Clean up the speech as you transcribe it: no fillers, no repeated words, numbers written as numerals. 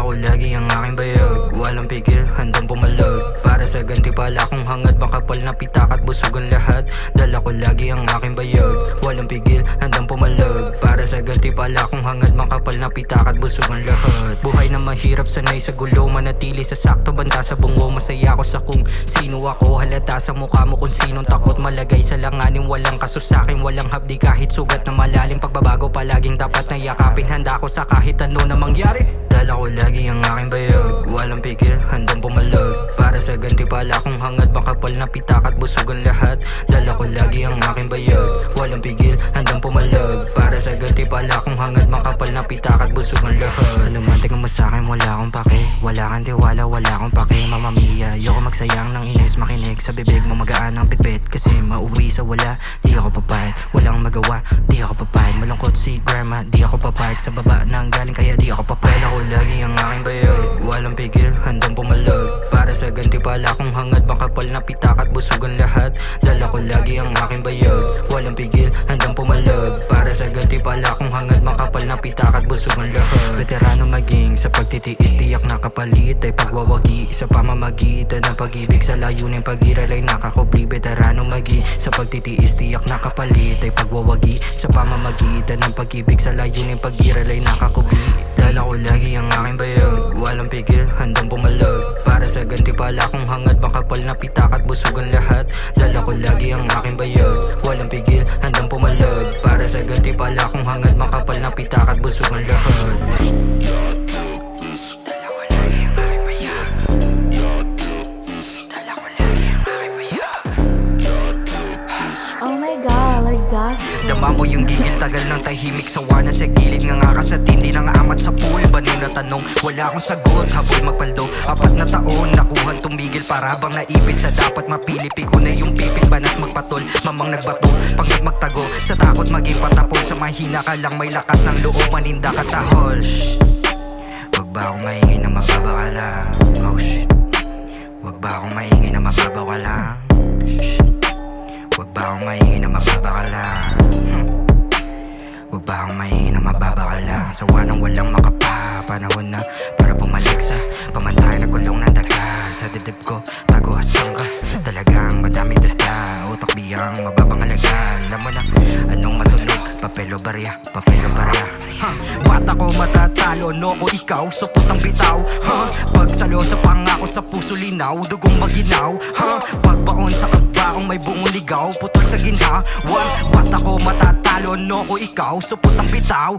ko lagi ang aking bayag, walang pigil, handang pumalag. Para sa gantimpala kung hangad, makapal na pitak at busog ang lahat. Dala ko lagi ang aking bayag, walang pigil, handang pumalag. Para sa gantimpala kung hangad, makapal na pitak at busog ang lahat. Buhay na mahirap, sanay sa gulo, manatili sa sakto, banta sa bungo. Masaya ako sa kung sino ako, halata sa mukha mo kung sinong takot. Malagay sa langanin, walang kaso sa'kin, walang hapdi kahit sugat na malalim. Pagbabago palaging dapat na yakapin, handa ako sa kahit ano na mangyari. Dala ko lagi ang aking bayag, walang pigil, handang pumalag. Para sa gantimpala kung hangad, makapal na pitak at busog ang lahat. Dala ko lagi ang aking bayag, walang pigil, handang pumalag. Para sa gantimpala kung hangad, makapal na pitak at busog ang lahat. Ano man tingin mo sa'kin, wala akong pake, wala kang tiwala, wala akong pake. Mama Mia, ayoko magsayang ng inis, makinig sa bibig mo, magaan ang pitbit. Kasi mauwi sa wala, di ako papayag, walang magawa, di ako papayag. Malungkot si grandma, di ako papayag, sa baba nang galing kaya di ako papayag. Ako lagi ang aking bayag, walang pigil, handang pumalag. Para sa gantimpala kung hangad, makapal na pitak at busog ang lahat. Dala ko lagi ang aking bayag, walang pigil, handang pumalag. Para sa gantimpala kung hangad, makapal na pitak at busog ang lahat. Veterano maging sa pagtitiis, tiyak na kapalit ay pagwawagi. Sa pamamagitan ng pag-ibig, sa layunin pag-iral ay nakakubli. Veterano maging sa pagtitiis, tiyak na kapalit ay pagwawagi. Sa pamamagitan ng pag-ibig, sa layunin pag-iral ay nakakubli. Dala ko lagi ang aking bayag, walang pigil, handang pumalag. Para sa gantimpala kung hangad, makapal na pitak at busog ang lahat. Dala ko lagi ang aking bayag, walang pigil, handang pumalag. Para sa gantimpala kung hangad, makapal na pitak at busog ang lahat. Dala ko lagi ang aking bayag, dala ko lagi ang aking bayag. Oh my God, Lord God. Dama mo yung gigil, tagal ng tahimik, sawa na sa gilid. Nga ka sa tindi ng amat sa pool. Bani na tanong, wala akong sagot, habol magpaldo. 4 na taon, nakuhan tumigil, para bang naipit sa dapat mapili. Piko na yung pipit, banas magpatol, mamang nagbato, pangit magtago. Sa takot maging patapol, sa mahina ka lang may lakas ng loob, maninda ka tahol. Shh, wag ba akong maingay na mababa ka lang? Oh shit, wag ba akong maingay na mababa ka lang? Shh, wag ba akong maingay na mababa ka lang? Wag ba akong maingay na mababa ka lang? Sawa nang walang makapa, panahon na para bumalik sa pamantay na kulong ng daga. Sa dibdib ko, tago asang ka, talagang madami data. Utak biyang mababang alaga, alam mo na anong matunog, papel o barya, papel o barya. Bata ko matatalo, no ko ikaw, supot ang bitaw. Pagsalo sa pangako, sa puso linaw, dugong maginaw. Pagbaon sa kagbaong, may buong ligaw, putol sa ginawa. Bata ko matatalo, no ko ikaw, supot ang bitaw.